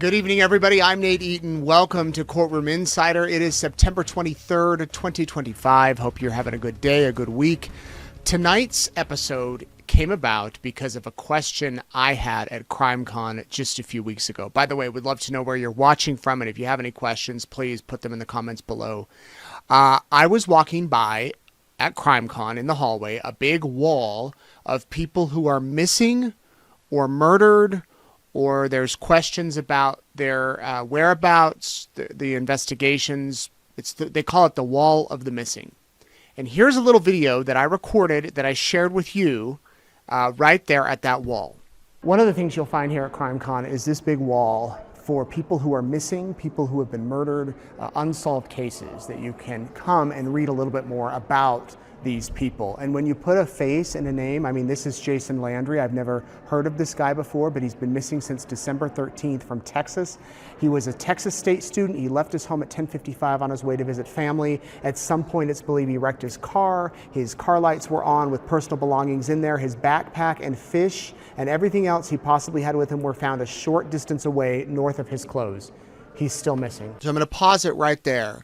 Good evening, everybody. I'm Nate Eaton. Welcome to Courtroom Insider. It is September 23rd, 2025. Hope you're having a good day, a good week. Tonight's episode came about because of a question I had at CrimeCon just a few weeks ago. By the way, we'd love to know where you're watching from, and if you have any questions, please put them in the comments below. I was walking by at CrimeCon in the hallway, a big wall of people who are missing or murdered, or there's questions about their whereabouts, the investigations. They call it the Wall of the Missing. And here's a little video that I recorded that I shared with you right there at that wall. One of the things you'll find here at CrimeCon is this big wall for people who are missing, people who have been murdered, unsolved cases that you can come and read a little bit more about these people. And when you put a face and a name, I mean, this is Jason Landry. I've never heard of this guy before, but he's been missing since December 13th from Texas. He was a Texas State student. He left his home at 10:55 on his way to visit family. At some point, it's believed he wrecked his car. His car lights were on with personal belongings in there. His backpack and fish and everything else he possibly had with him were found a short distance away north of his clothes. He's still missing. So I'm going to pause it right there.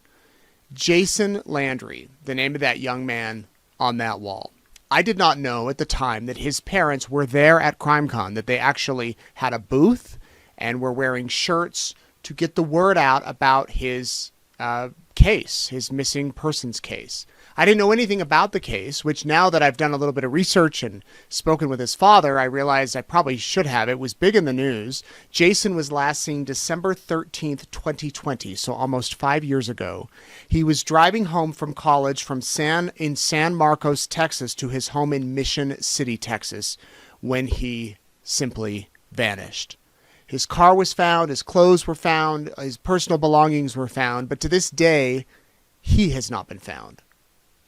Jason Landry, the name of that young man on that wall. I did not know at the time that his parents were there at CrimeCon, that they actually had a booth and were wearing shirts to get the word out about his case, his missing persons case. I didn't know anything about the case, which now that I've done a little bit of research and spoken with his father, I realized I probably should have. It was big in the news. Jason was last seen December 13th, 2020, so almost 5 years ago. He was driving home from college from San Marcos, Texas, to his home in Mission City, Texas, when he simply vanished. His car was found, his clothes were found, his personal belongings were found, but to this day, he has not been found.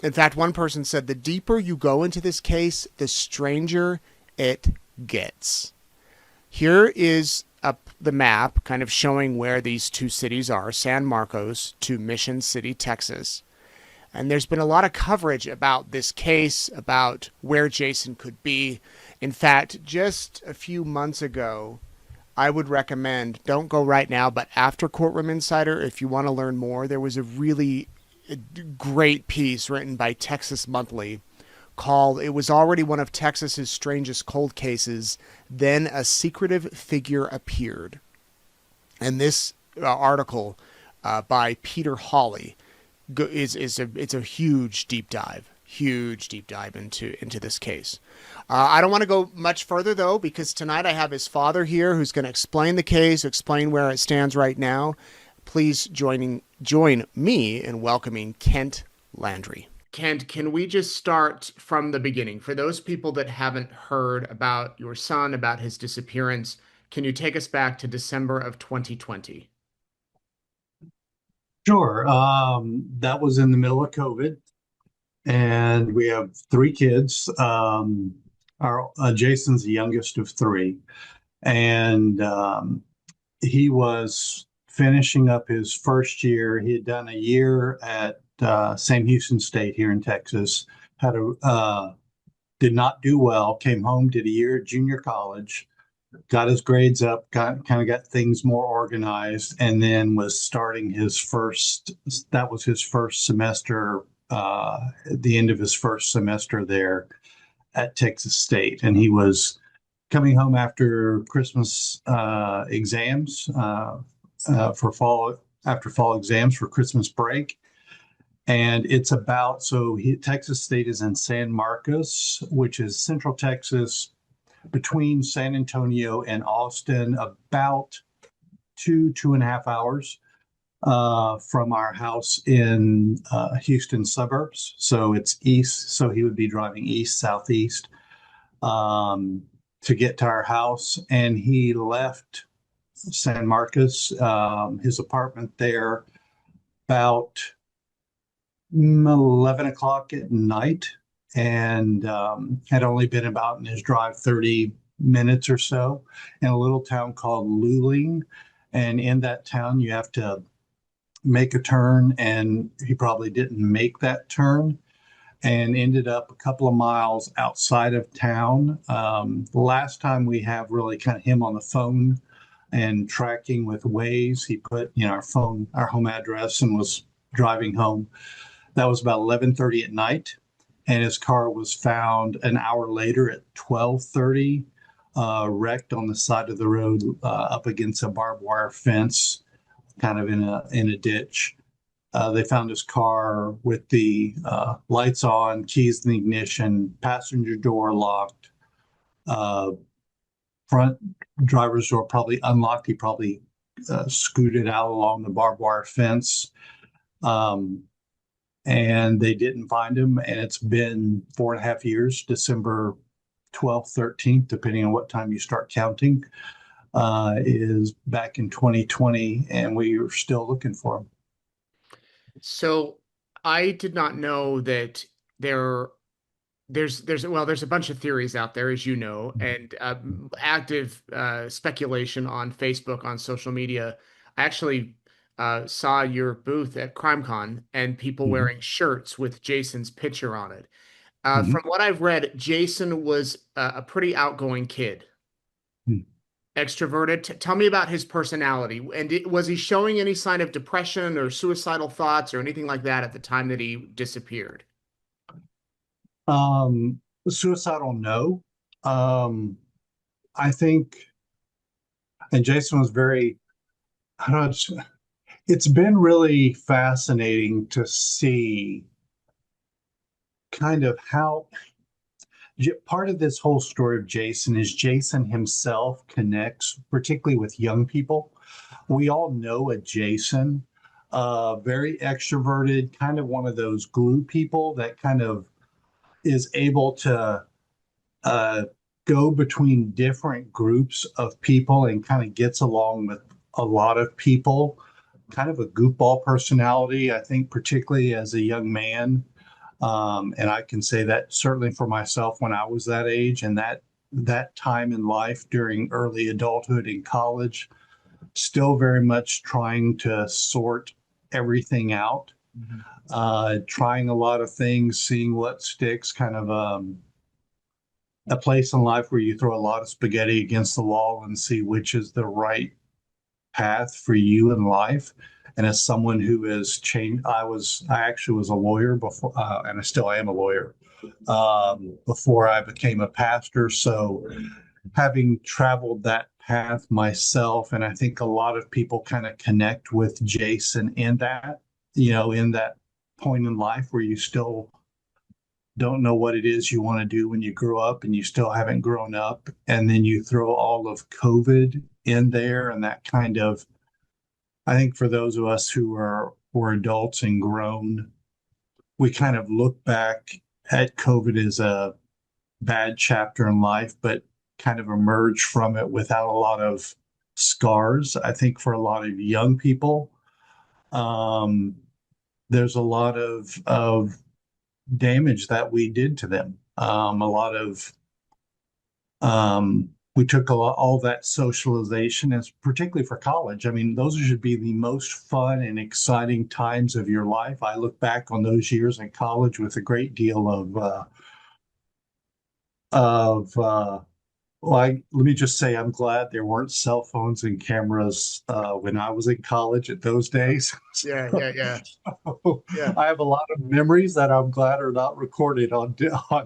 In fact, one person said, the deeper you go into this case, the stranger it gets. Here is the map kind of showing where these two cities are, San Marcos to Mission City, Texas. And there's been a lot of coverage about this case, about where Jason could be. In fact, just a few months ago, I would recommend, don't go right now, but after Courtroom Insider, if you want to learn more, there was a really great piece written by Texas Monthly called, it was already one of Texas's strangest cold cases, then a secretive figure appeared. And this article by Peter Hawley it's a huge deep dive into this case. I don't want to go much further, though, because tonight I have his father here who's going to explain the case, explain where it stands right now. Please join me in welcoming Kent Landry. Kent, can we just start from the beginning? For those people that haven't heard about your son, about his disappearance, can you take us back to December of 2020? Sure. That was in the middle of COVID, and we have three kids. Our Jason's the youngest of three, and he was finishing up his first year. He had done a year at Sam Houston State here in Texas. Did not do well. Came home, did a year at junior college, got his grades up, got things more organized, and then was starting his first. That was his first semester. At the end of his first semester there at Texas State, and he was coming home after Christmas exams for fall exams for Christmas break. And it's about, Texas State is in San Marcos, which is central Texas, between San Antonio and Austin, about 2.5 hours from our house in Houston suburbs. So it's east. So he would be driving east, southeast to get to our house. And he left San Marcos, his apartment there, about 11 o'clock at night, and had only been about in his drive 30 minutes or so, in a little town called Luling. And in that town, you have to make a turn, and he probably didn't make that turn and ended up a couple of miles outside of town. The last time we have really kind of him on the phone and tracking with Waze. He put, our home address, and was driving home. That was about 11:30 at night, and his car was found an hour later at 12:30, wrecked on the side of the road, up against a barbed wire fence, kind of in a ditch. They found his car with the lights on, keys in the ignition, passenger door locked, uh, front driver's door probably unlocked. He probably scooted out along the barbed wire fence. Um, and they didn't find him. And it's been 4.5 years, December 12th, 13th, depending on what time you start counting, is back in 2020, and we are still looking for him. So I did not know that there there's a bunch of theories out there, as you know, and active speculation on Facebook, on social media. I actually saw your booth at CrimeCon and people Mhm. wearing shirts with Jason's picture on it. Mhm. From what I've read, Jason was a pretty outgoing kid, Mhm. extroverted. Tell me about his personality. And was he showing any sign of depression or suicidal thoughts or anything like that at the time that he disappeared? Suicidal, no. Um, I think, and Jason was very, I don't know, it's been really fascinating to see kind of how part of this whole story of Jason is Jason himself connects, particularly with young people. We all know a Jason, very extroverted, kind of one of those glue people that kind of is able to uh, go between different groups of people and kind of gets along with a lot of people. Kind of a goofball personality, I think, particularly as a young man. And I can say that certainly for myself when I was that age, and that time in life during early adulthood in college, still very much trying to sort everything out, Mhm. trying a lot of things, seeing what sticks, kind of a place in life where you throw a lot of spaghetti against the wall and see which is the right path for you in life. And as someone who has changed, I actually was a lawyer before, and I still am a lawyer, before I became a pastor. So having traveled that path myself, and I think a lot of people kind of connect with Jason in that point in life where you still don't know what it is you want to do when you grow up and you still haven't grown up. And then you throw all of COVID in there, and that kind of, I think for those of us who were adults and grown, we kind of look back at COVID as a bad chapter in life, but kind of emerge from it without a lot of scars. I think for a lot of young people, um, there's a lot of damage that we did to them. A lot of we took all that socialization, as particularly for college. I mean, those should be the most fun and exciting times of your life. I look back on those years in college with a great deal of let me just say, I'm glad there weren't cell phones and cameras when I was in college at those days. Yeah, yeah, yeah, So yeah. I have a lot of memories that I'm glad are not recorded on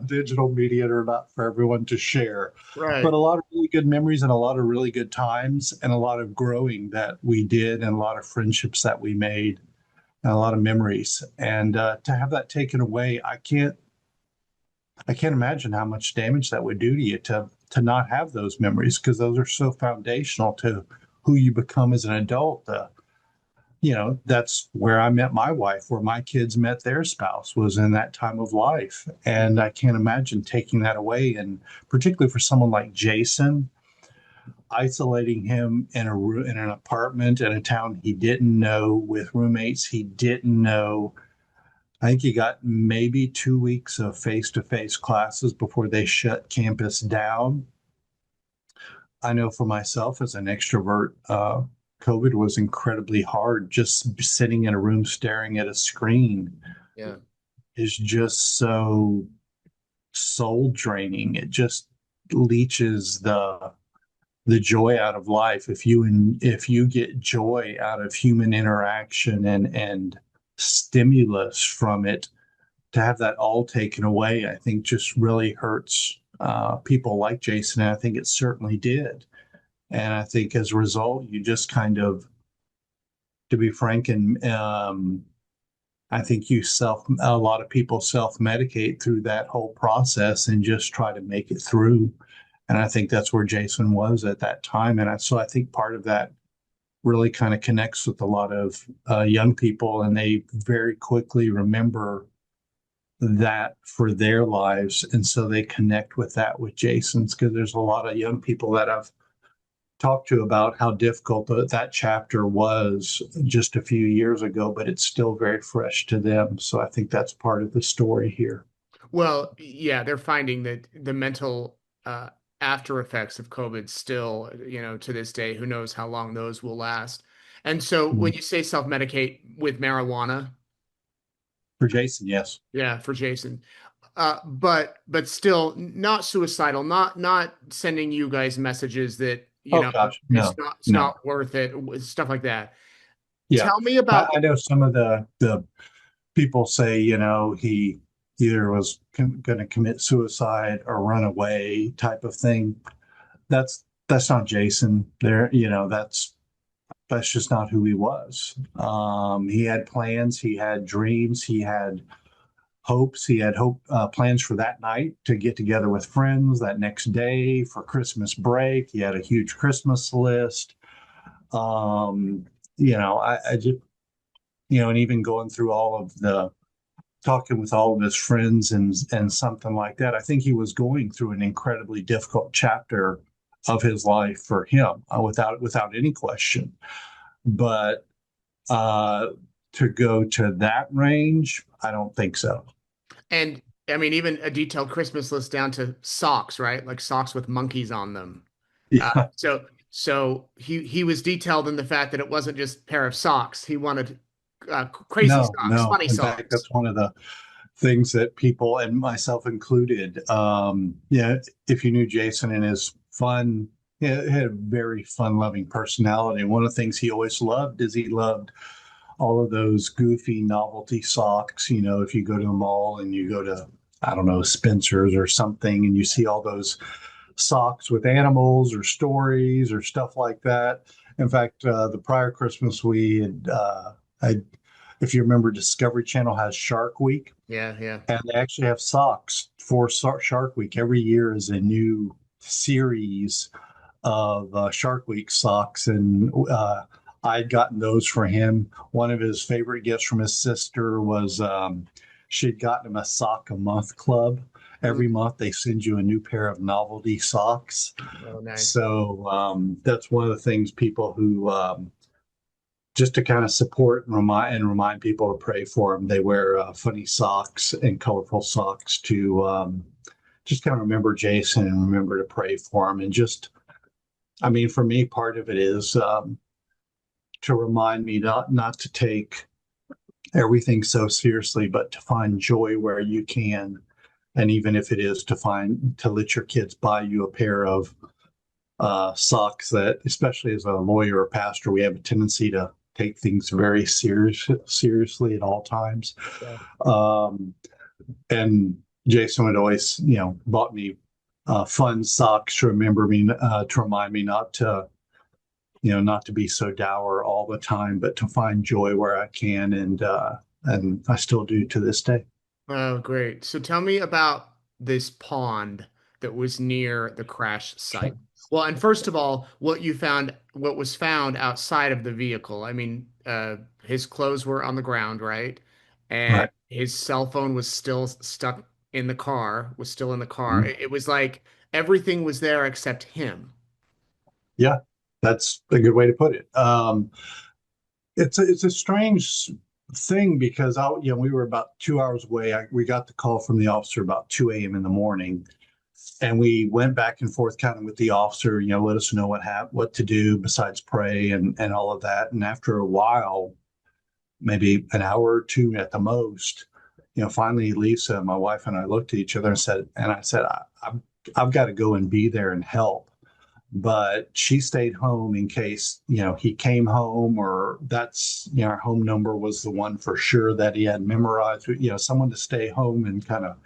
digital media and are not for everyone to share. But Right. a lot of really good memories and a lot of really good times and a lot of growing that we did and a lot of friendships that we made and a lot of memories. And to have that taken away, I can't imagine how much damage that would do to you to not have those memories, because those are so foundational to who you become as an adult. That's where I met my wife, where my kids met their spouse was in that time of life. And I can't imagine taking that away. And particularly for someone like Jason, isolating him in an apartment in a town he didn't know with roommates he didn't know. I think he got maybe 2 weeks of face-to-face classes before they shut campus down. I know for myself as an extrovert, COVID was incredibly hard. Just sitting in a room staring at a screen Yeah. is just so soul draining. It just leaches the joy out of life. If you get joy out of human interaction and stimulus from it, to have that all taken away, I think just really hurts people like Jason. And I think it certainly did. And I think as a result, you just kind of, to be frank, and I think a lot of people self medicate through that whole process and just try to make it through. And I think that's where Jason was at that time. So I think part of that really kind of connects with a lot of young people, and they very quickly remember that for their lives. And so they connect with that with Jason's, because there's a lot of young people that I've talked to about how difficult that chapter was just a few years ago, but it's still very fresh to them. So I think that's part of the story here. Well, yeah, they're finding that the mental after effects of COVID still, to this day, who knows how long those will last. And so when you say self-medicate with marijuana, For Jason, yes. yeah, for Jason, but still not suicidal, not sending you guys messages that, Oh gosh, it's no, no. not worth it, stuff like that. Yeah. Tell me about I know some of the people say, he either was going to commit suicide or run away type of thing. That's not Jason. That's just not who he was. He had plans, he had dreams, he had hopes. He had plans for that night to get together with friends that next day for Christmas break. He had a huge Christmas list. I just, and even going through all of the talking with all of his friends and something like that. I think he was going through an incredibly difficult chapter of his life for him, without any question. But to go to that range, I don't think so. And I mean, even a detailed Christmas list down to socks, right? Like socks with monkeys on them. Yeah, So he was detailed in the fact that it wasn't just a pair of socks. He wanted crazy no, socks, no. funny In fact, socks. that's one of the things that people, and myself included, yeah, if you knew Jason and his fun, yeah, he had a very fun-loving personality. And one of the things he always loved is he loved all of those goofy novelty socks. If you go to the mall and you go to, I don't know, Spencer's or something, and you see all those socks with animals or stories or stuff like that. In fact, the prior Christmas we had, if you remember, Discovery Channel has Shark Week, Yeah, yeah. and they actually have socks for Shark Week. Every year is a new series of Shark Week socks, and I'd gotten those for him. One of his favorite gifts from his sister was she'd gotten him a sock a month club. Mm. Every month they send you a new pair of novelty socks. Oh, nice. So that's one of the things people who just to kind of support and remind people to pray for him. They wear funny socks and colorful socks to just kind of remember Jason and remember to pray for him. And just, I mean, for me, part of it is to remind me not to take everything so seriously, but to find joy where you can. And even if it is to let your kids buy you a pair of socks, that, especially as a lawyer or pastor, we have a tendency to take things very seriously at all times. Yeah. And Jason would always, bought me fun socks to to remind me not to be so dour all the time, but to find joy where I can, and I still do to this day. Oh, great. So tell me about this pond that was near the crash site. Sure. Well, and first of all, what was found outside of the vehicle. I mean, his clothes were on the ground, right? And Right. his cell phone was still stuck in the car, was still in the car. Mhm. It was like everything was there except him. Yeah, that's a good way to put it. It's a strange thing because we were about 2 hours away. We got the call from the officer about 2 a.m. in the morning, and we went back and forth kind of with the officer, let us know what to do besides pray and all of that. And after a while, maybe an hour or two at the most, finally Lisa, my wife, and I looked at each other and I said, I've got to go and be there and help. but she stayed home in case, he came home, or that's, our home number was the one for sure that he had memorized, someone to stay home and kind of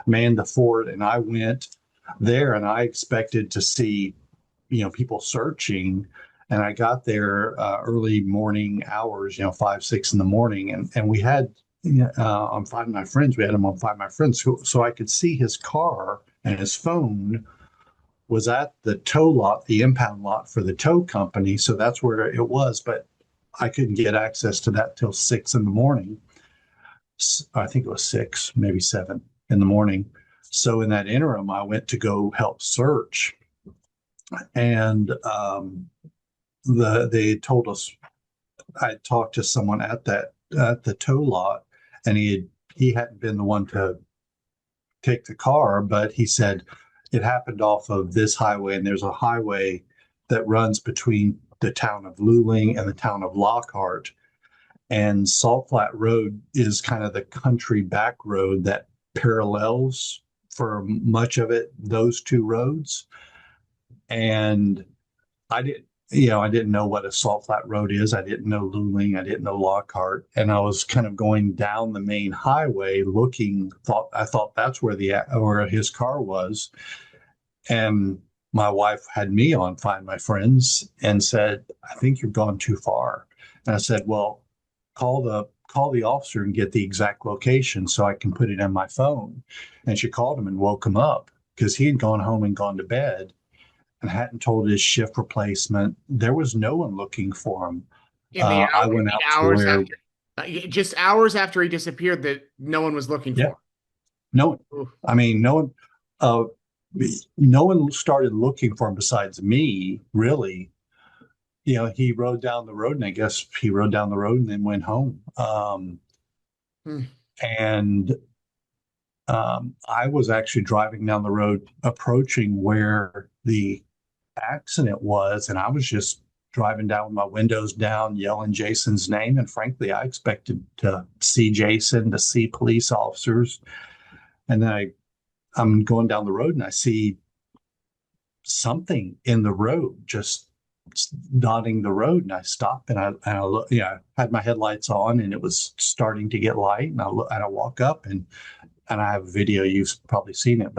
man the fort. And I went there and I expected to see, people searching. And I got there early morning hours, 5, 6 in the morning. And we had, on Find My Friends, we had him on Find My Friends. So I could see his car and his phone was at the tow lot, the impound lot for the tow company. So that's where it was. But I couldn't get access to that till 6 in the morning. I think it was 6, maybe 7 in the morning. So in that interim, I went to go help search, and they told us, I talked to someone at the tow lot, and he hadn't been the one to take the car, but he said it happened off of this highway, and there's a highway that runs between the town of Luling and the town of Lockhart. And Salt Flat Road is kind of the country back road that parallels for much of it those two roads. And I didn't know what a Salt Flat Road is. I didn't know Luling. I didn't know Lockhart. And I was kind of going down the main highway I thought that's where his car was. And my wife had me on Find My Friends and said, I think you've gone too far. And I said, well, call the officer and get the exact location so I can put it in my phone. And she called him and woke him up because he had gone home and gone to bed and hadn't told his shift replacement. There was no one looking for him. I In went the out to hours where, after, just hours after he disappeared, that no one was looking yeah, for. no one. Oof. I mean, uh, no one started looking for him besides me, really. He rode down the road, and I guess he rode down the road and then went home. Hmm. And I was actually driving down the road, approaching where the accident was, and I was just driving down with my windows down, yelling Jason's name. And frankly, I expected to see Jason, to see police officers. And then I'm going down the road and I see something in the road, just dotting the road. And I stopped and I look, I had my headlights on and it was starting to get light. And I walk up and I have a video, you've probably seen it,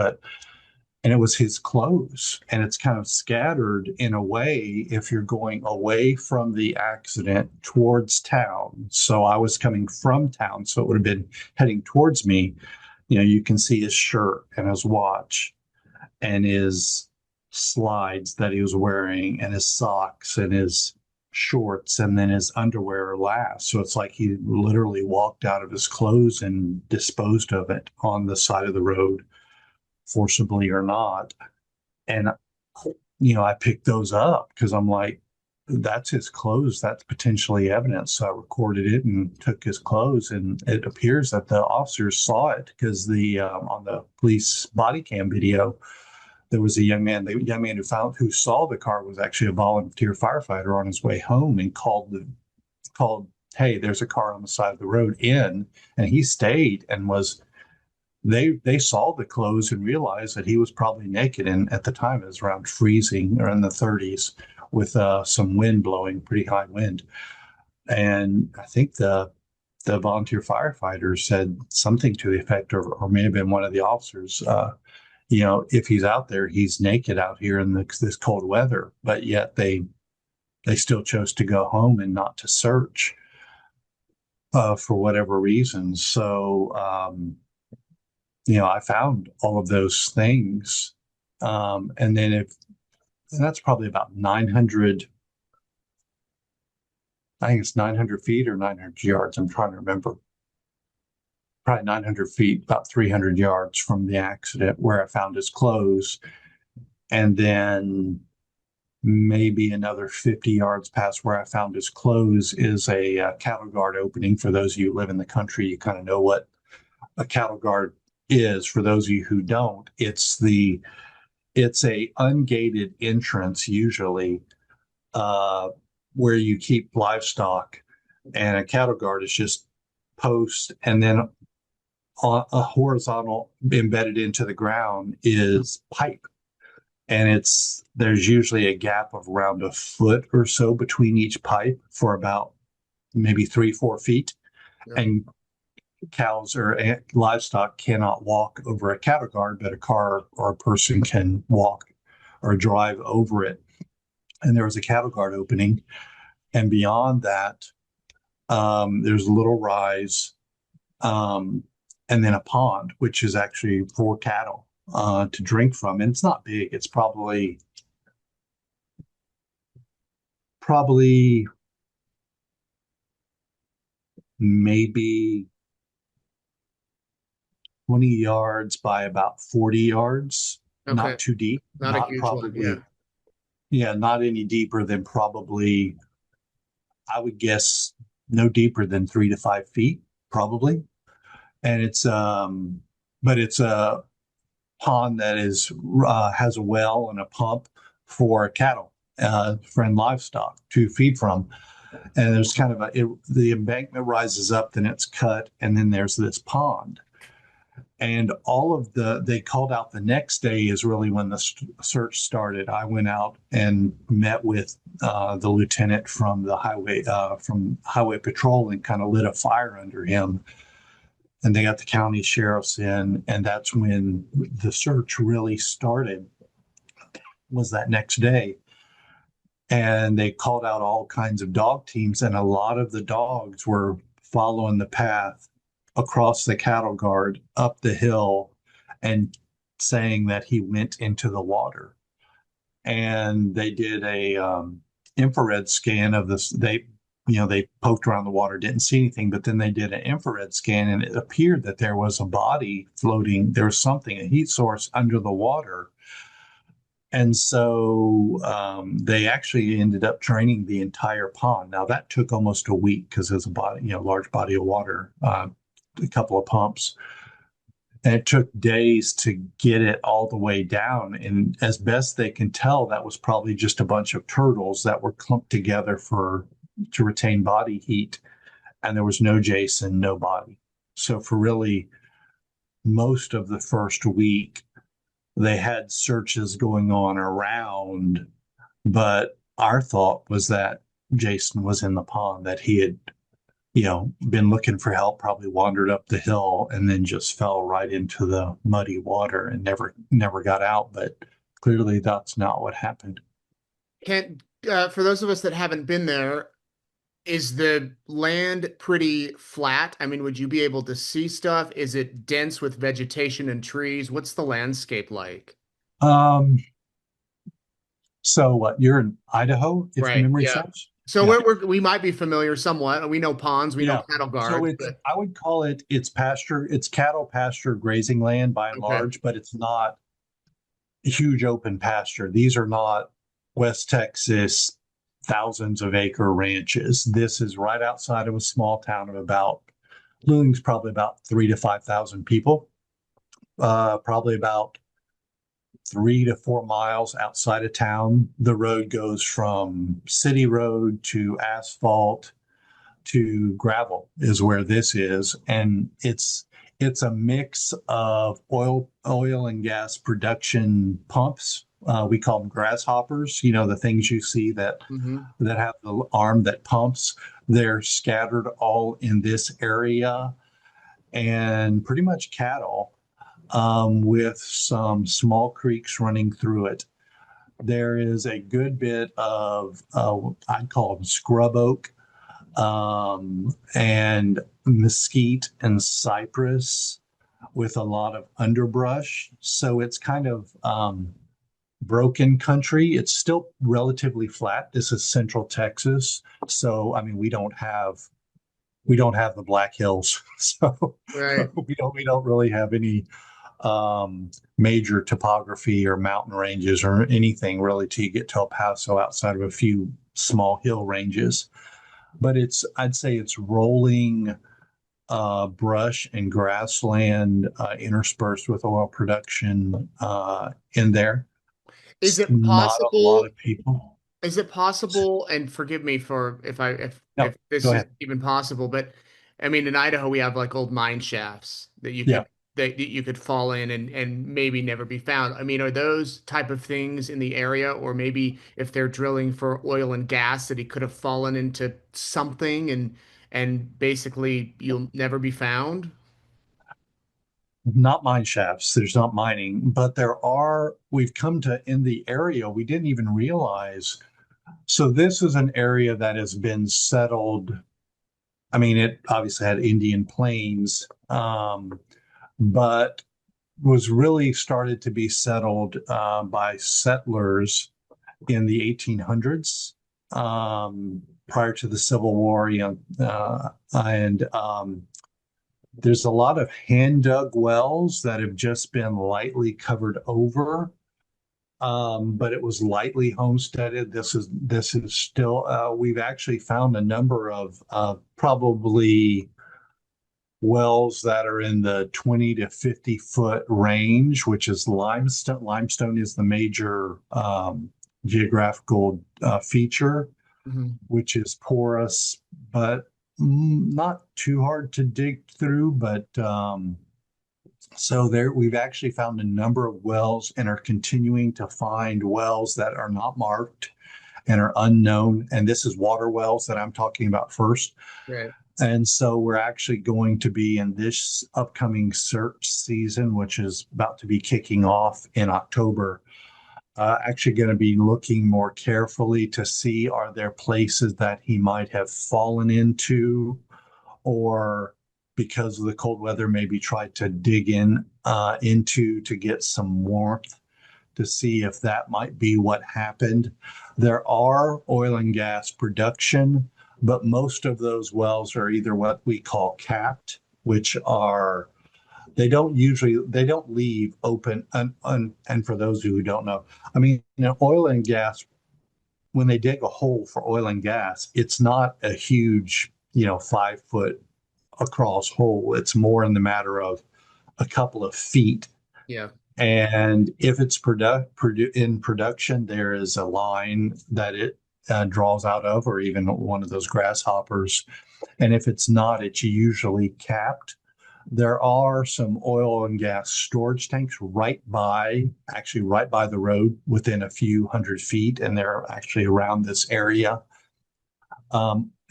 and it was his clothes. And it's kind of scattered in a way if you're going away from the accident towards town. So I was coming from town, so it would have been heading towards me. You can see his shirt and his watch and his slides that he was wearing and his socks and his shorts and then his underwear last. So it's like he literally walked out of his clothes and disposed of it on the side of the road, forcibly or not. And, I picked those up because I'm like, that's his clothes. That's potentially evidence. So I recorded it and took his clothes. And it appears that the officers saw it because on the police body cam video, there was a young man. The young man who saw the car was actually a volunteer firefighter on his way home and called, hey, there's a car on the side of the road and he stayed and they saw the clothes and realized that he was probably naked. And at the time it was around freezing or in the 30s with some wind blowing, pretty high wind. And I think the volunteer firefighter said something to the effect, or may have been one of the officers, if he's out there, he's naked out here in this cold weather, but yet they still chose to go home and not to search for whatever reason. So, I found all of those things. And then that's probably about 900, I think it's 900 feet or 900 yards. I'm trying to remember. Probably 900 feet, about 300 yards from the accident where I found his clothes. And then maybe another 50 yards past where I found his clothes is a cattle guard opening. For those of you who live in the country, you kind of know what a cattle guard is. For those of you who don't, it's a ungated entrance usually where you keep livestock, and a cattle guard is just post, and then a horizontal embedded into the ground is pipe. and there's usually a gap of around a foot or so between each pipe for about maybe 3, 4 feet. Yeah. And cows or livestock cannot walk over a cattle guard, but a car or a person can walk or drive over it. And there was a cattle guard opening, and beyond that, there's a little rise, um, and then a pond, which is actually for cattle to drink from. And it's not big; it's probably maybe 20 yards by about 40 yards, Okay. not too deep, Not a not huge one. Yeah. probably, yeah, not any deeper than probably, I would guess, no deeper than 3 to 5 feet, probably. And but it's a pond that has a well and a pump for cattle, for livestock to feed from. And there's kind of the embankment rises up, then it's cut, and then there's this pond. And they called out the next day is really when the search started. I went out and met with the lieutenant from the highway patrol and kind of lit a fire under him. And they got the county sheriffs in, and that's when the search really started, was that next day. And they called out all kinds of dog teams, and a lot of the dogs were following the path across the cattle guard up the hill and saying that he went into the water. And they did a infrared scan of this. They poked around the water, didn't see anything, but then they did an infrared scan, and it appeared that there was a body floating. There was something, a heat source under the water. And so they actually ended up draining the entire pond. Now that took almost a week because there's large body of water, a couple of pumps. And it took days to get it all the way down. And as best they can tell, that was probably just a bunch of turtles that were clumped together to retain body heat. And there was no Jason, no body. So for really most of the first week, they had searches going on around, but our thought was that Jason was in the pond, that he had, been looking for help, probably wandered up the hill and then just fell right into the muddy water and never got out. But clearly that's not what happened. Can For those of us that haven't been there, is the land pretty flat? I mean, would you be able to see stuff? Is it dense with vegetation and trees? What's the landscape like? Um, so what, you're in Idaho, if Right. memory Yeah. serves? So Yeah. we might be familiar somewhat. We know ponds, we know Yeah. cattle So guards, but I would call it's pasture, it's cattle pasture grazing land by and okay. large, but it's not huge open pasture. These are not West Texas thousands of acre ranches. This is right outside of a small town of Luling's probably about 3 to 5,000 people. Probably about 3 to 4 miles outside of town. The road goes from city road to asphalt to gravel is where this is, and it's a mix of oil and gas production pumps. We call them grasshoppers. The things you see Hmm. that have the arm that pumps. They're scattered all in this area, and pretty much cattle, with some small creeks running through it. There is a good bit of I'd call them scrub oak, and mesquite and cypress with a lot of underbrush. So it's kind of broken country. It's still relatively flat. This is Central Texas, so I mean we don't have the Black Hills, so Right. we don't really have any major topography or mountain ranges or anything really till you get to El Paso outside of a few small hill ranges. But I'd say it's rolling brush and grassland interspersed with oil production in there. Is It's it not a lot possible? of people. Is it possible? And forgive me for No, if this go is ahead. even possible, but I mean, in Idaho, we have like old mine shafts that you Yeah. could that you could fall in and maybe never be found. I mean, are those type of things in the area, or maybe if they're drilling for oil and gas, that he could have fallen into something and basically you'll never be found? Not mine shafts. There's not mining, but we've come to in the area we didn't even realize. So this is an area that has been settled. I mean, it obviously had Indian plains, but was really started to be settled by settlers in the 1800s, prior to the Civil War. And there's a lot of hand dug wells that have just been lightly covered over, but it was lightly homesteaded. This is still. We've actually found a number of probably wells that are in the 20 to 50-foot range, which is limestone. Limestone is the major geographical feature, which is porous, but not too hard to dig through. But so there, we've actually found a number of wells and are continuing to find wells that are not marked and are unknown. And this is water wells that I'm talking about first. Right. And so we're actually going to be in this upcoming search season, which is about to be kicking off in October, actually going to be looking more carefully to see, are there places that he might have fallen into, or because of the cold weather, maybe tried to dig into to get some warmth, to see if that might be what happened. There are oil and gas production, but most of those wells are either what we call capped, which are they don't leave open. And for those who don't know, I mean, oil and gas, when they dig a hole for oil and gas, it's not a huge, 5 foot across hole. It's more in the matter of a couple of feet. Yeah. And if it's in production, there is a line that it draws out of, or even one of those grasshoppers. And if it's not, it's usually capped. There are some oil and gas storage tanks actually right by the road, within a few 100 feet, and they're actually around this area.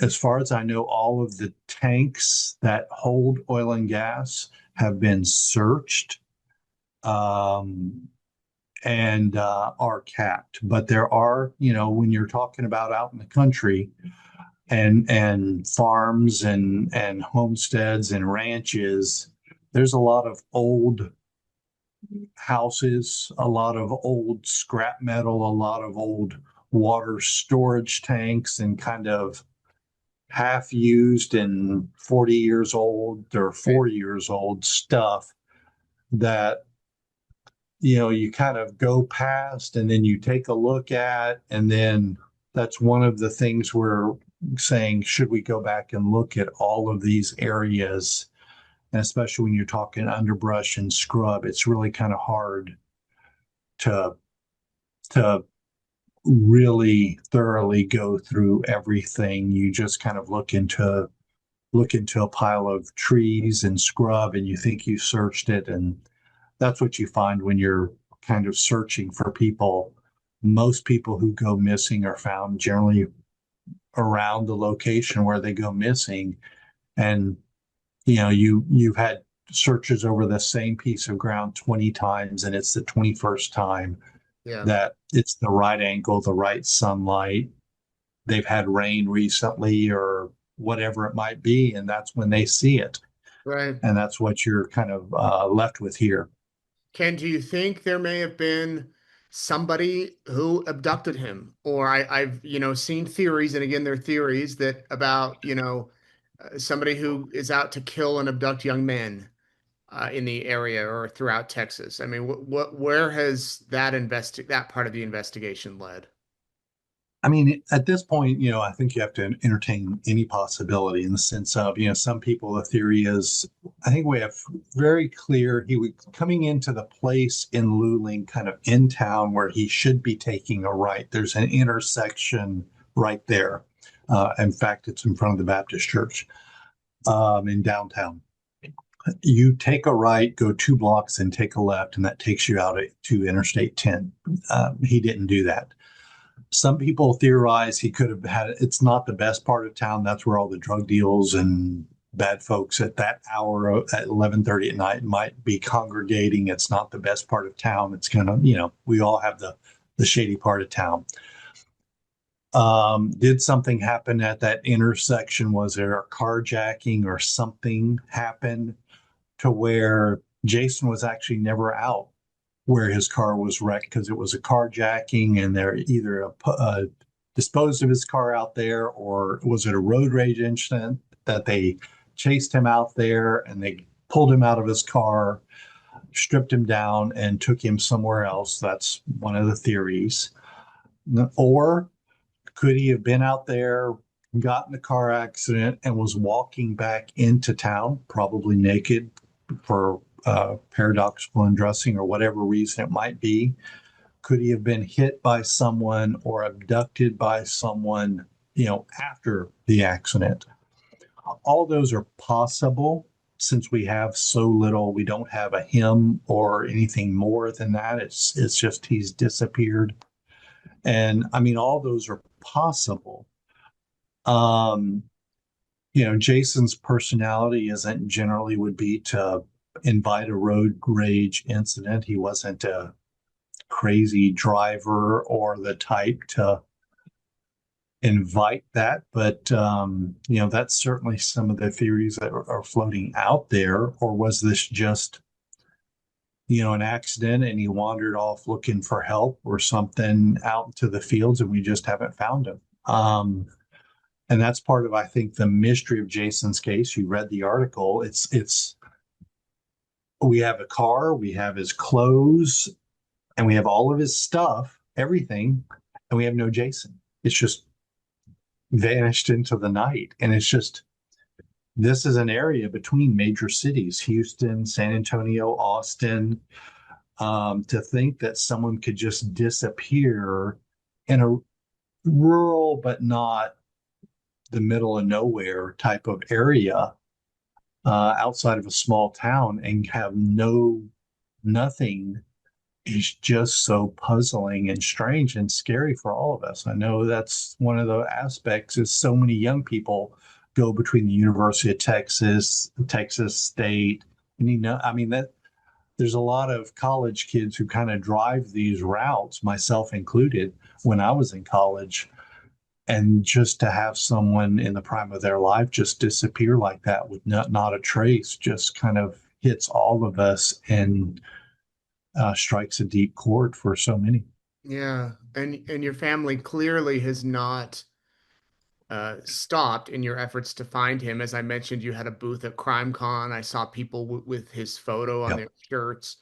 As far as I know, all of the tanks that hold oil and gas have been searched, and are capped. But there are, when you're talking about out in the country and farms and homesteads and ranches, there's a lot of old houses, a lot of old scrap metal, a lot of old water storage tanks, and kind of half used and 40 years old or 4 years old stuff that you kind of go past and then you take a look at. And then that's one of the things we're saying, should we go back and look at all of these areas? And especially when you're talking underbrush and scrub, it's really kind of hard to really thoroughly go through everything. You just kind of look into a pile of trees and scrub, and you think you searched it. And that's what you find when you're kind of searching for people. Most people who go missing are found generally around the location where they go missing. And you've had searches over the same piece of ground 20 times, and it's the 21st time that it's the right angle, the right sunlight. They've had rain recently or whatever it might be, and that's when they see it. Right. And that's what you're kind of left with here. Ken, do you think there may have been somebody who abducted him? Or I've, seen theories, and again, they're theories that about, somebody who is out to kill and abduct young men in the area or throughout Texas. I mean, where has that part of the investigation led? I mean, at this point, I think you have to entertain any possibility, in the sense of, some people, the theory is, I think we have very clear, he was coming into the place in Luling, kind of in town where he should be taking a right. There's an intersection right there. In fact, it's in front of the Baptist church in downtown. You take a right, go 2 blocks, and take a left, and that takes you out to Interstate 10. He didn't do that. Some people theorize he could have had it's not the best part of town. That's where all the drug deals and bad folks at that hour at 11:30 at night might be congregating. It's not the best part of town. It's kind of, we all have the shady part of town. Did something happen at that intersection? Was there a carjacking or something happen to where Jason was actually never out where his car was wrecked because it was a carjacking and they're either disposed of his car out there, or was it a road rage incident that they chased him out there and they pulled him out of his car, stripped him down, and took him somewhere else? That's one of the theories. Or could he have been out there, got in a car accident, and was walking back into town, probably naked for paradoxical undressing or whatever reason it might be? Could he have been hit by someone or abducted by someone, after the accident? All those are possible. Since we have so little, we don't have a him or anything more than that. It's just he's disappeared. And I mean, all those are possible. Um, Jason's personality isn't generally would be to invite a road rage incident. He wasn't a crazy driver or the type to invite that, but that's certainly some of the theories that are floating out there. Or was this just an accident and he wandered off looking for help or something out into the fields and we just haven't found him? And that's part of, I think, the mystery of Jason's case. You read the article. It's we have a car, we have his clothes, and we have all of his stuff, everything, and we have no Jason. It's just vanished into the night. And it's just, this is an area between major cities, Houston, San Antonio, Austin. To think that someone could just disappear in a rural but not the middle of nowhere type of area, outside of a small town, and have nothing, is just so puzzling and strange and scary for all of us. I know that's one of the aspects is so many young people go between the University of Texas, Texas State, and I mean that there's a lot of college kids who kind of drive these routes, myself included, when I was in college. And just to have someone in the prime of their life just disappear like that with not a trace just kind of hits all of us and strikes a deep chord for so many. Yeah, and your family clearly has not stopped in your efforts to find him. As I mentioned, you had a booth at CrimeCon. I saw people with his photo on Yep. their shirts.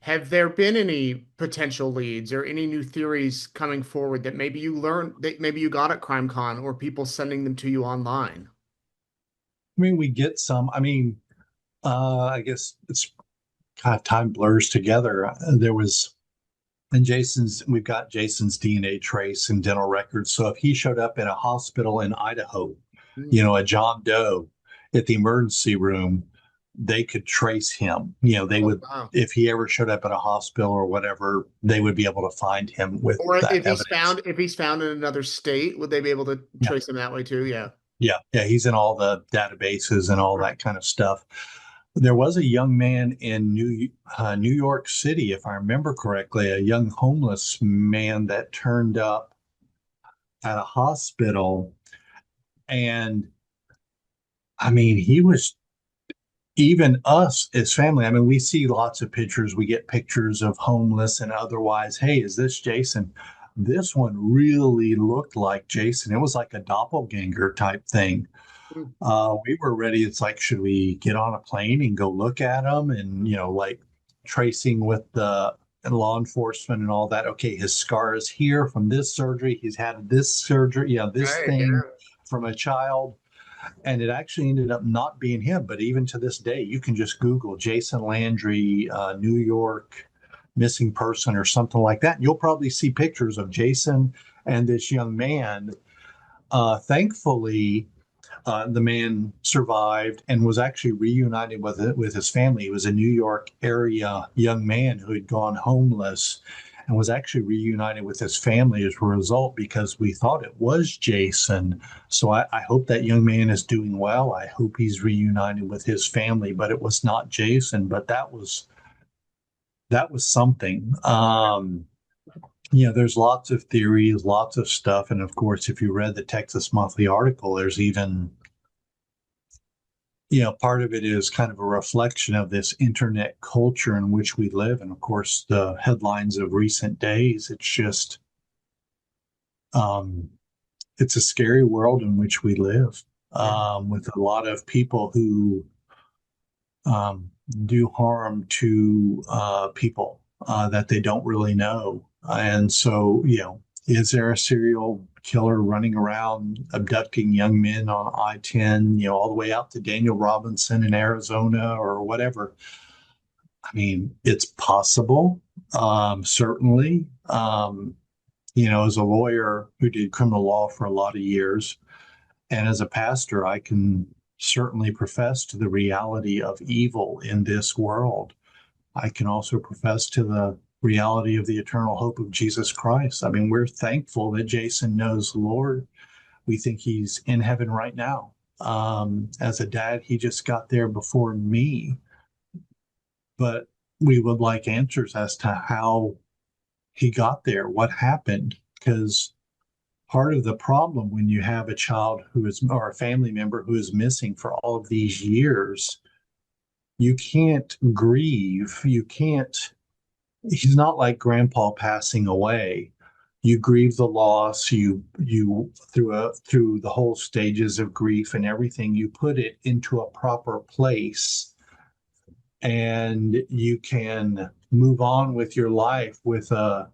Have there been any potential leads or any new theories coming forward that maybe you learned that maybe you got at CrimeCon or people sending them to you online? I mean, we get some. I mean, I guess it's kind of time blurs together. There was, and we've got Jason's DNA trace and dental records. So if he showed up in a hospital in Idaho, Hmm. a John Doe at the emergency room, they could trace him. They Oh, would, wow. if he ever showed up at a hospital or whatever, they would be able to find him with Or that evidence. if he's found in another state, would they be able to Yeah. trace him that way too? Yeah. Yeah. Yeah. He's in all the databases and all Right. that kind of stuff. There was a young man in New York City, if I remember correctly, a young homeless man that turned up at a hospital. And I mean, he was, even us as family. I mean, we see lots of pictures. We get pictures of homeless and otherwise. Hey, is this Jason? This one really looked like Jason. It was like a doppelganger type thing. Hmm. We were ready. It's like, should we get on a plane and go look at him? And, like tracing with the law enforcement and all that. Okay, his scar is here from this surgery. He's had this surgery, this Right. thing Yeah. from a child. And it actually ended up not being him. But even to this day, you can just Google Jason Landry, New York missing person or something like that. And you'll probably see pictures of Jason and this young man. Thankfully, The man survived and was actually reunited with his family. He was a New York area young man who had gone homeless and was actually reunited with his family as a result because we thought it was Jason. So I hope that young man is doing well. I hope he's reunited with his family, but it was not Jason. But that was something. There's lots of theories, lots of stuff. And of course, if you read the Texas Monthly article, there's even, part of it is kind of a reflection of this internet culture in which we live. And of course, the headlines of recent days, um, it's a scary world in which we live, with a lot of people who um, do harm to people that they don't really know. And so, is there a serial killer running around abducting young men on I-10, all the way out to Daniel Robinson in Arizona or whatever? I mean, it's possible, certainly. As a lawyer who did criminal law for a lot of years, and as a pastor, I can certainly profess to the reality of evil in this world. I can also profess to the reality of the eternal hope of Jesus Christ. I mean, we're thankful that Jason knows the Lord. We think he's in heaven right now. As a dad, he just got there before me, but we would like answers as to how he got there, what happened, because part of the problem when you have a child who is, or a family member who is missing for all of these years, you can't grieve. You can't, he's not like grandpa passing away. You grieve the loss, you through the whole stages of grief and everything, you put it into a proper place and you can move on with your life with a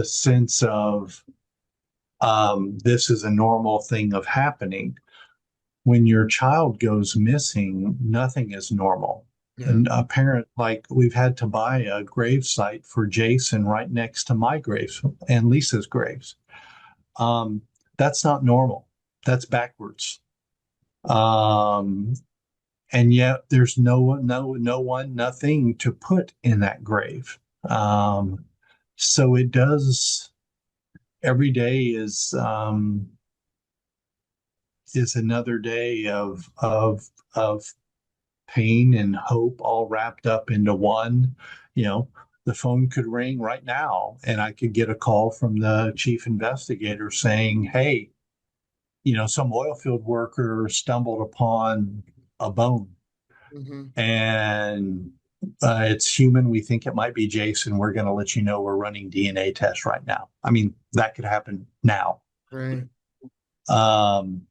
sense of this is a normal thing of happening. When your child goes missing, nothing is normal. Yeah. And a parent, like we've had to buy a grave site for Jason right next to my graves and Lisa's graves. Um, that's not normal. That's backwards. Um, and yet there's no one, nothing to put in that grave. So it does. Every day is another day of pain and hope all wrapped up into one. The phone could ring right now and I could get a call from the chief investigator saying, hey, some oil field worker stumbled upon a bone Mm-hmm. and it's human. We think it might be Jason. We're going to let you know we're running DNA tests right now. I mean, that could happen now. Right. Um,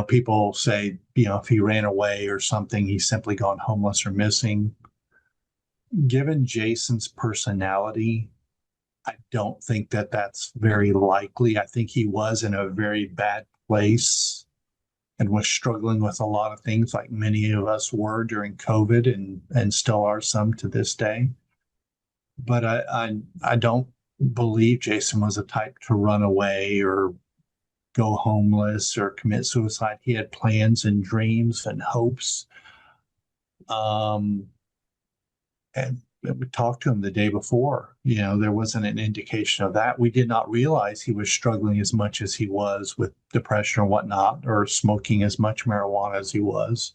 people say, if he ran away or something, he's simply gone homeless or missing. Given Jason's personality, I don't think that that's very likely. I think he was in a very bad place and was struggling with a lot of things like many of us were during COVID and still are some to this day. But I don't believe Jason was a type to run away or go homeless or commit suicide. He had plans and dreams and hopes. And we talked to him the day before. There wasn't an indication of that. We did not realize he was struggling as much as he was with depression or whatnot, or smoking as much marijuana as he was.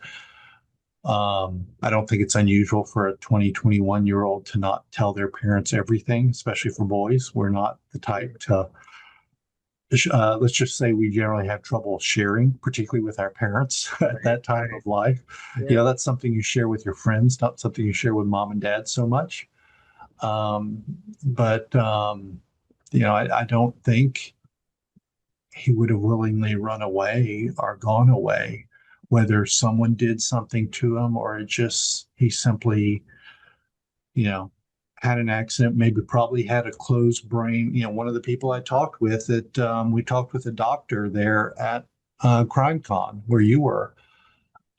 I don't think it's unusual for a 21-year-old to not tell their parents everything, especially for boys. We're not the type to let's just say we generally have trouble sharing, particularly with our parents at that time of life. Yeah. That's something you share with your friends, not something you share with mom and dad so much. But I don't think he would have willingly run away or gone away, whether someone did something to him or he simply, had an accident, maybe probably had a closed brain. One of the people I talked with we talked with a doctor there at CrimeCon where you were.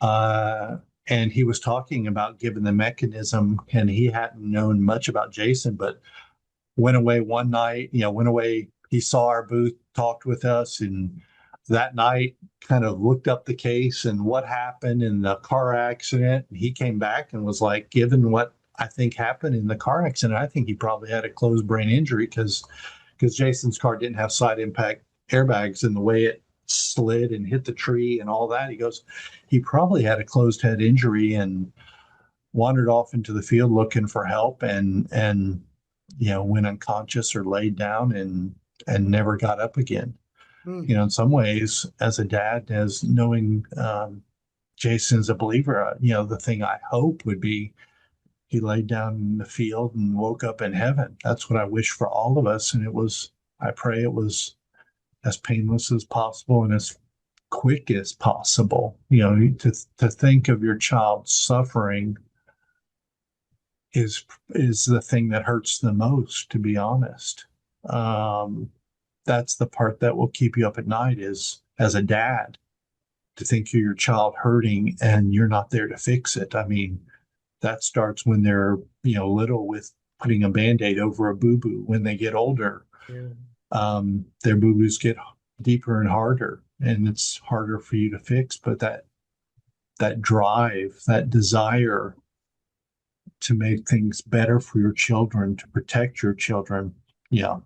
And he was talking about given the mechanism, and he hadn't known much about Jason, but went away one night, went away. He saw our booth, talked with us, and that night kind of looked up the case and what happened in the car accident. He came back and was like, given what I think happened in the car accident, I think he probably had a closed brain injury because Jason's car didn't have side impact airbags, and the way it slid and hit the tree and all that. He goes, he probably had a closed head injury and wandered off into the field looking for help and went unconscious or laid down and never got up again. Hmm. In some ways, as a dad, as knowing Jason's a believer, the thing I hope would be he laid down in the field and woke up in heaven. That's what I wish for all of us. And I pray it was as painless as possible and as quick as possible. To think of your child suffering is the thing that hurts the most, to be honest. Um, that's the part that will keep you up at night, is as a dad, to think of your child hurting and you're not there to fix it. I mean, that starts when they're, little, with putting a Band-Aid over a boo-boo. When they get older, Yeah. their boo-boos get deeper and harder, and it's harder for you to fix. But that drive, that desire to make things better for your children, to protect your children, yeah,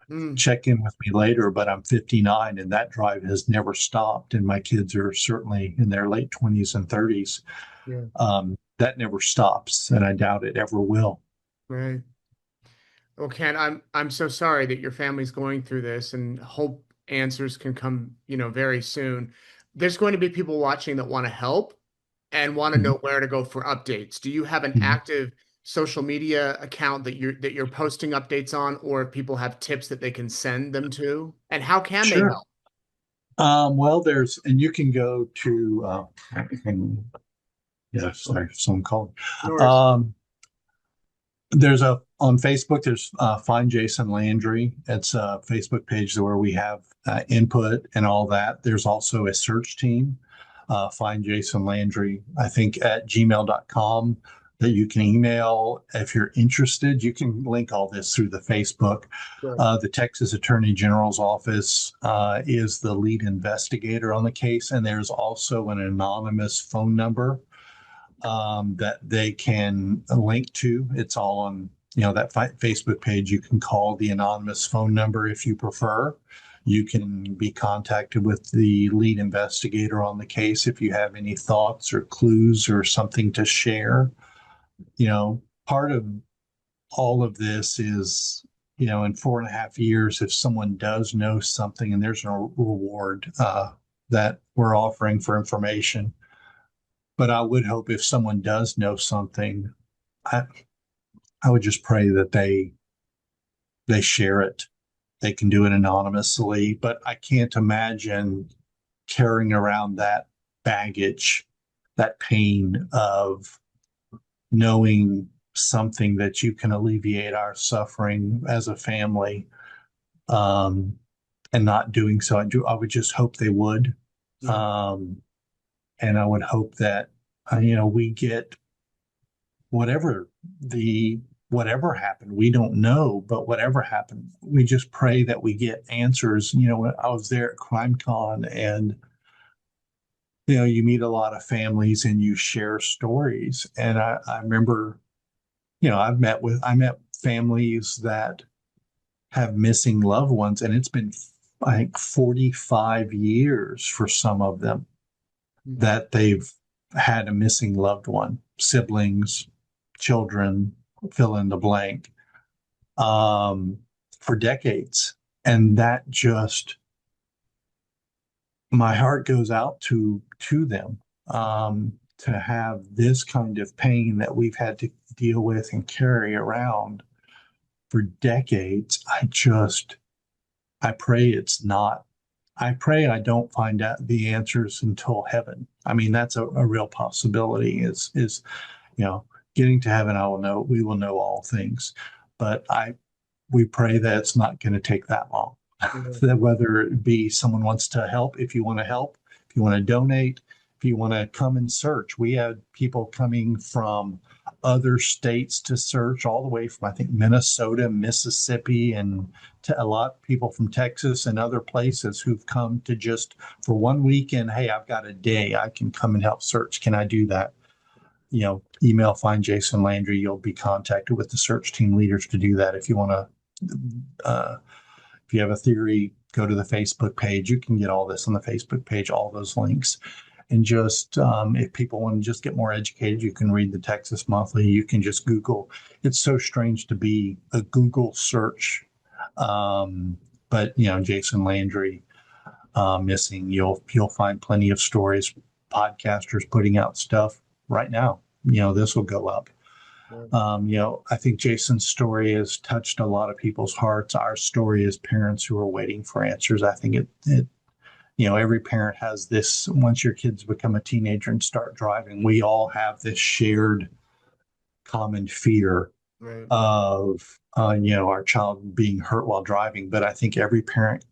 Hmm. check in with me later, but I'm 59 and that drive has never stopped. And my kids are certainly in their late 20s and 30s. Yeah. That never stops, and I doubt it ever will. Right. Well, Ken, I'm so sorry that your family's going through this, and hope answers can come, very soon. There's going to be people watching that want to help and want to Mhm. know where to go for updates. Do you have an Mhm. active social media account that you're posting updates on, or if people have tips that they can send them to? And how can they Sure. help? Well, and you can go to, yeah, sorry, someone called. No worries. Um, on Facebook, there's Find Jason Landry. It's a Facebook page where we have input and all that. There's also a search team, Find Jason Landry, I think at gmail.com, that you can email if you're interested. You can link all this through the Facebook. Good. The Texas Attorney General's office is the lead investigator on the case, and there's also an anonymous phone number that they can link to. It's all on, that Facebook page. You can call the anonymous phone number if you prefer. You can be contacted with the lead investigator on the case if you have any thoughts or clues or something to share. Part of all of this is, in 4.5 years, if someone does know something, and there's no reward that we're offering for information, but I would hope if someone does know something, I, I would just pray that they share it. They can do it anonymously, but I can't imagine carrying around that baggage, that pain of knowing something that you can alleviate our suffering as a family, um, and not doing so. I would just hope they would. Yeah. Um, and I would hope that, we get whatever the whatever happened, we don't know, but whatever happened, we just pray that we get answers. I was there at CrimeCon, and you meet a lot of families and you share stories. And I remember, I met families that have missing loved ones, and it's been, I think, 45 years for some of them Mhm. that they've had a missing loved one, siblings, children, fill in the blank, um, for decades. And that just, my heart goes out to them, to have this kind of pain that we've had to deal with and carry around for decades. I pray it's not. I pray I don't find out the answers until heaven. I mean, that's a real possibility. Is you know, getting to heaven, we will know all things. But we pray that it's not going to take that long. Yeah. That whether it be someone wants to help, if you want to help, if you want to donate, if you want to come and search. We had people coming from other states to search, all the way from, I think, Minnesota, Mississippi, and to a lot of people from Texas and other places who've come to just for one weekend. Hey, I've got a day. I can come and help search. Can I do that? Email find Jason Landry. You'll be contacted with the search team leaders to do that. If you want to, if you have a theory, go to the Facebook page. You can get all this on the Facebook page, all those links. And just if people want to just get more educated, you can read the Texas Monthly. You can just Google. It's so strange to be a Google search, but Jason Landry missing. You'll find plenty of stories. Podcasters putting out stuff right now. This will go up. I think Jason's story has touched a lot of people's hearts. Our story as parents who are waiting for answers. I think it every parent has this. Once your kids become a teenager and start driving, we all have this shared common fear Right. of our child being hurt while driving. But I think every parent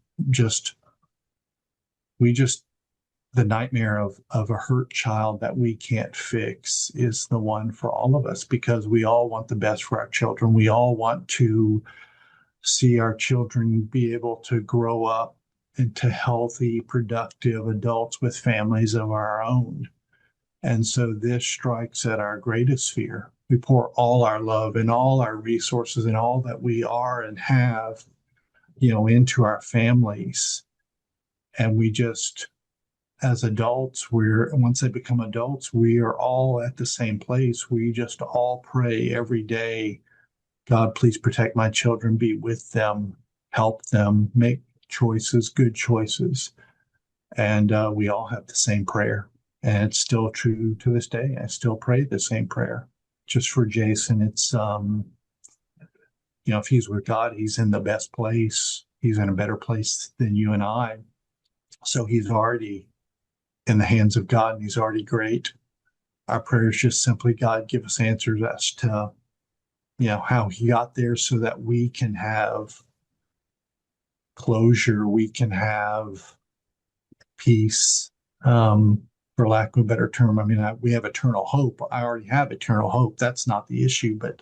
the nightmare of a hurt child that we can't fix is the one for all of us, because we all want the best for our children. We all want to see our children be able to grow up into healthy, productive adults with families of our own. And so this strikes at our greatest fear. We pour all our love and all our resources and all that we are and have, into our families. And we just, as adults, once they become adults, we are all at the same place. We just all pray every day, God, please protect my children, be with them, help them, make choices, good choices. And we all have the same prayer. And it's still true to this day. I still pray the same prayer. Just for Jason, it's, if he's with God, he's in the best place. He's in a better place than you and I. So he's already in the hands of God, and he's already great. Our prayer is just simply, God, give us answers as to, how he got there, so that we can have closure, we can have peace, for lack of a better term. I mean, we have eternal hope. I already have eternal hope. That's not the issue, but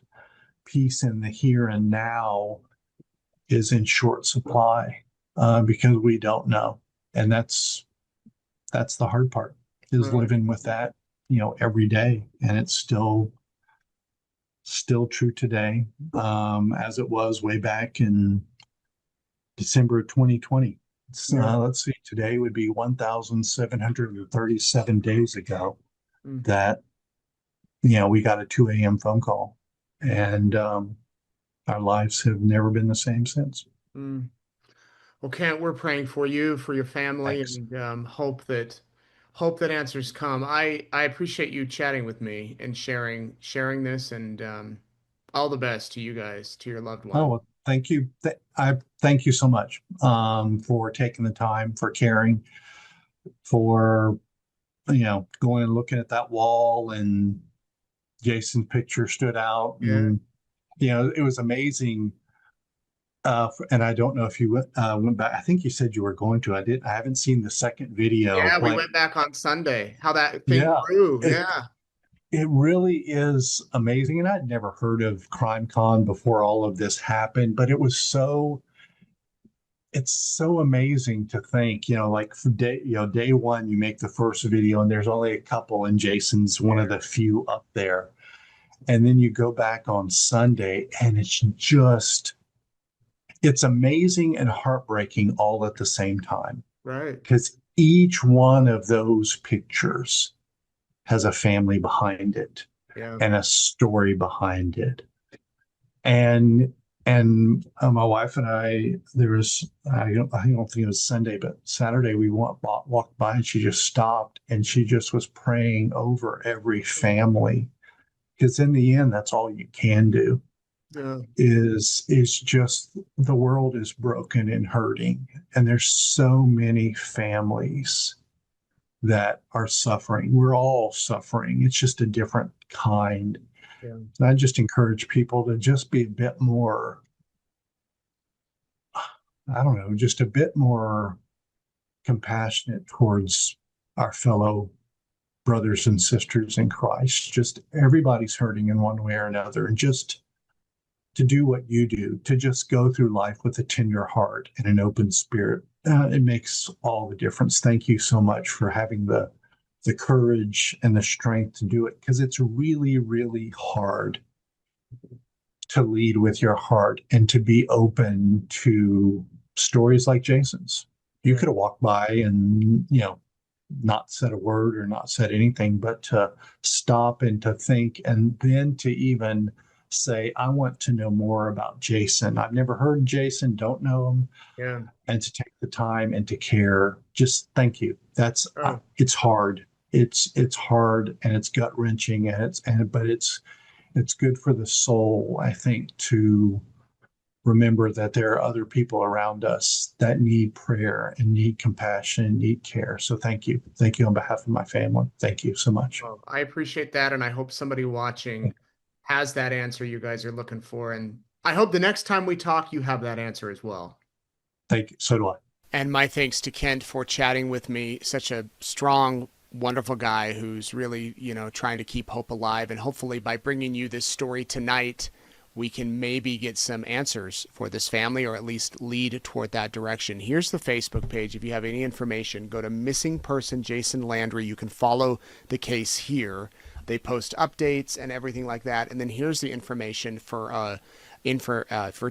peace in the here and now is in short supply, because we don't know. And that's the hard part, is living with that, every day. And it's still true today, as it was way back in December of 2020. Let's see, today would be 1,737 days ago that, we got a 2 a.m. phone call, and our lives have never been the same since. Well, Kent, we're praying for you, for your family, Thanks. and hope that answers come. I appreciate you chatting with me and sharing this, and all the best to you guys, to your loved Oh, one. well, thank you. I thank you so much, for taking the time, for caring, for, going and looking at that wall, and Jason's picture stood out, Yeah. and, it was amazing. And I don't know if you went back. I think you said you were going to. I haven't seen the second video. Yeah, we Like, went back on Sunday. How that thing yeah, grew. it, Yeah. it really is amazing. And I'd never heard of CrimeCon before all of this happened, but it's so amazing to think, like, for day one, you make the first video and there's only a couple, and Jason's one of the few up there. And then you go back on Sunday, and it's amazing and heartbreaking all at the same time, Right. because each one of those pictures has a family behind it Yeah. and a story behind it. And my wife and I, there was, I don't think it was Sunday, but Saturday, we walked by, and she just stopped, and she just was praying over every family, because in the end, that's all you can do. Yeah. Is just, the world is broken and hurting, and there's so many families that are suffering. We're all suffering. It's just a different kind. Yeah. And I just encourage people to just be a bit more, I don't know, just a bit more compassionate towards our fellow brothers and sisters in Christ. Just everybody's hurting in one way or another. And just to do what you do, to just go through life with a tender heart and an open spirit, it makes all the difference. Thank you so much for having the courage and the strength to do it, because it's really, really hard to lead with your heart and to be open to stories like Jason's. You could have walked by and, not said a word or not said anything, but to stop and to think, and then to even say, I want to know more about Jason. I've never heard Jason, don't know him. Yeah. And to take the time and to care. Just thank you. That's Oh. It's hard. It's hard, and it's gut wrenching, but it's good for the soul, I think, to remember that there are other people around us that need prayer and need compassion and need care. So thank you. Thank you on behalf of my family. Thank you so much. Well, I appreciate that, and I hope somebody watching has that answer you guys are looking for. And I hope the next time we talk, you have that answer as well. Thank you. So do I. And my thanks to Kent for chatting with me. Such a strong, wonderful guy who's really, trying to keep hope alive. And hopefully by bringing you this story tonight, we can maybe get some answers for this family, or at least lead toward that direction. Here's the Facebook page. If you have any information, go to Missing Person Jason Landry. You can follow the case here. They post updates and everything like that. And then here's the information for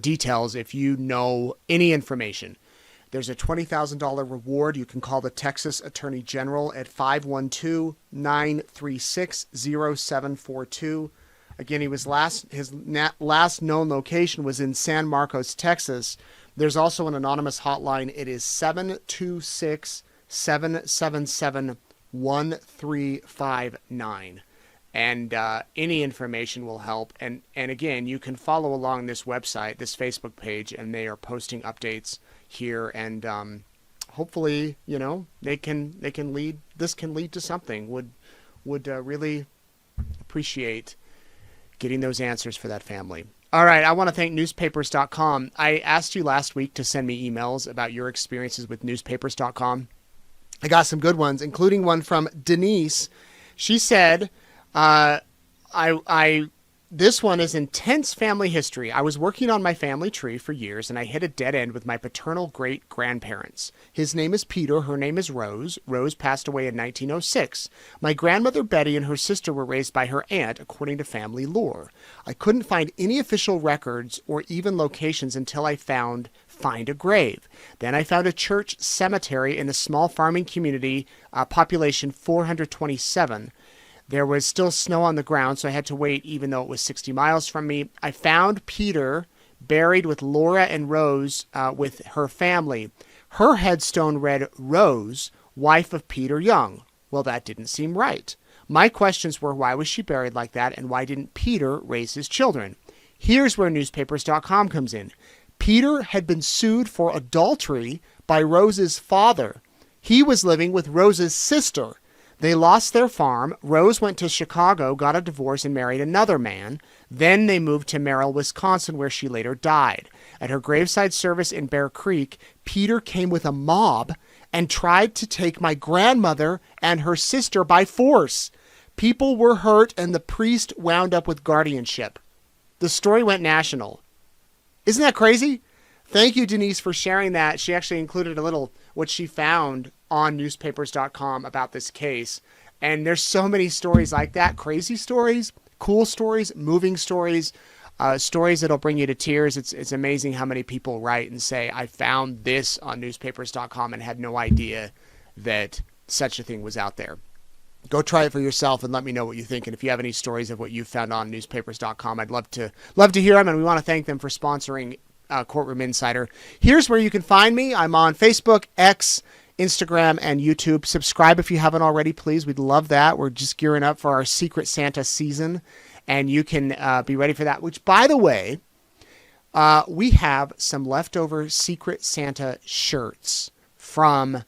details. If you know any information, there's a $20,000 reward. You can call the Texas Attorney General at 512-936-0742. Again, his last known location was in San Marcos, Texas. There's also an anonymous hotline. It is 726-777-1359. And any information will help. And again, you can follow along this website, this Facebook page, and they are posting updates here. And hopefully, they can lead. This can lead to something. Would really appreciate getting those answers for that family. All right, I want to thank newspapers.com. I asked you last week to send me emails about your experiences with newspapers.com. I got some good ones, including one from Denise. She said, this one is intense family history. I was working on my family tree for years, and I hit a dead end with my paternal great-grandparents. His name is Peter. Her name is Rose. Rose passed away in 1906. My grandmother Betty and her sister were raised by her aunt, according to family lore. I couldn't find any official records or even locations until I found Find a Grave. Then I found a church cemetery in a small farming community, population 427. There was still snow on the ground, so I had to wait even though it was 60 miles from me. I found Peter buried with Laura and Rose with her family. Her headstone read Rose, wife of Peter Young. Well, that didn't seem right. My questions were, why was she buried like that, and why didn't Peter raise his children? Here's where newspapers.com comes in. Peter had been sued for adultery by Rose's father. He was living with Rose's sister. They lost their farm. Rose went to Chicago, got a divorce, and married another man. Then they moved to Merrill, Wisconsin, where she later died. At her graveside service in Bear Creek, Peter came with a mob and tried to take my grandmother and her sister by force. People were hurt, and the priest wound up with guardianship. The story went national. Isn't that crazy? Thank you, Denise, for sharing that. She actually included a little what she found on newspapers.com about this case. And there's so many stories like that. Crazy stories, cool stories, moving stories, stories that'll bring you to tears. It's amazing how many people write and say, I found this on newspapers.com and had no idea that such a thing was out there. Go try it for yourself and let me know what you think. And if you have any stories of what you found on newspapers.com, I'd love to hear them. And we want to thank them for sponsoring Courtroom Insider. Here's where you can find me. I'm on Facebook, X, Instagram, and YouTube. Subscribe if you haven't already, please. We'd love that. We're just gearing up for our Secret Santa season, and you can be ready for that. Which, by the way, we have some leftover Secret Santa shirts from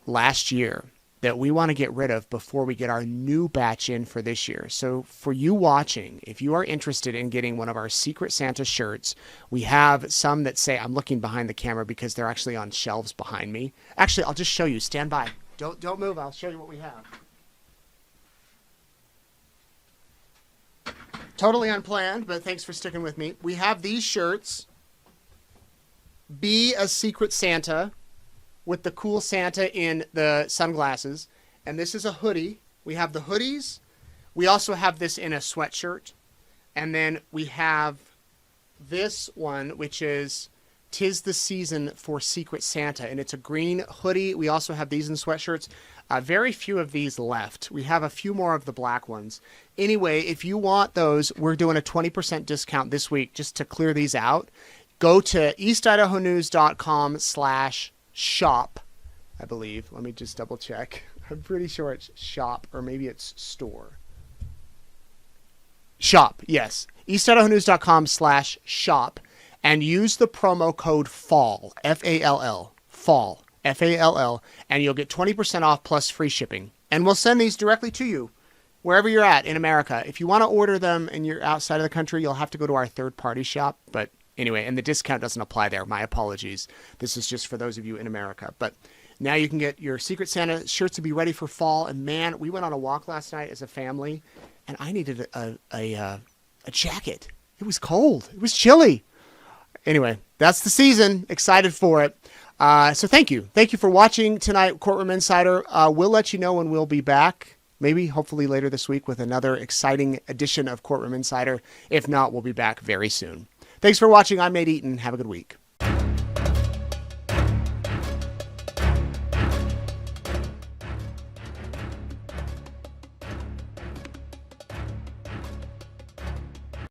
last year that we want to get rid of before we get our new batch in for this year. So for you watching, if you are interested in getting one of our Secret Santa shirts, we have some that say, I'm looking behind the camera because they're actually on shelves behind me. Actually, I'll just show you. Stand by. Don't move. I'll show you what we have. Totally unplanned, but thanks for sticking with me. We have these shirts. Be a Secret Santa with the cool Santa in the sunglasses. And this is a hoodie. We have the hoodies. We also have this in a sweatshirt. And then we have this one, which is 'Tis the Season for Secret Santa. And it's a green hoodie. We also have these in sweatshirts. Very few of these left. We have a few more of the black ones. Anyway, if you want those, we're doing a 20% discount this week just to clear these out. Go to eastidahonews.com/shop, I believe. Let me just double check. I'm pretty sure it's shop, or maybe it's store. Shop, yes. eastidahonews.com/shop, and use the promo code FALL, F-A-L-L, FALL, F-A-L-L, and you'll get 20% off plus free shipping. And we'll send these directly to you, wherever you're at in America. If you want to order them and you're outside of the country, you'll have to go to our third-party shop. But anyway, and the discount doesn't apply there. My apologies. This is just for those of you in America. But now you can get your Secret Santa shirts to be ready for fall. And man, we went on a walk last night as a family, and I needed a jacket. It was cold. It was chilly. Anyway, that's the season. Excited for it. So thank you. Thank you for watching tonight, Courtroom Insider. We'll let you know when we'll be back. Maybe, hopefully later this week with another exciting edition of Courtroom Insider. If not, we'll be back very soon. Thanks for watching. I'm Nate Eaton. Have a good week.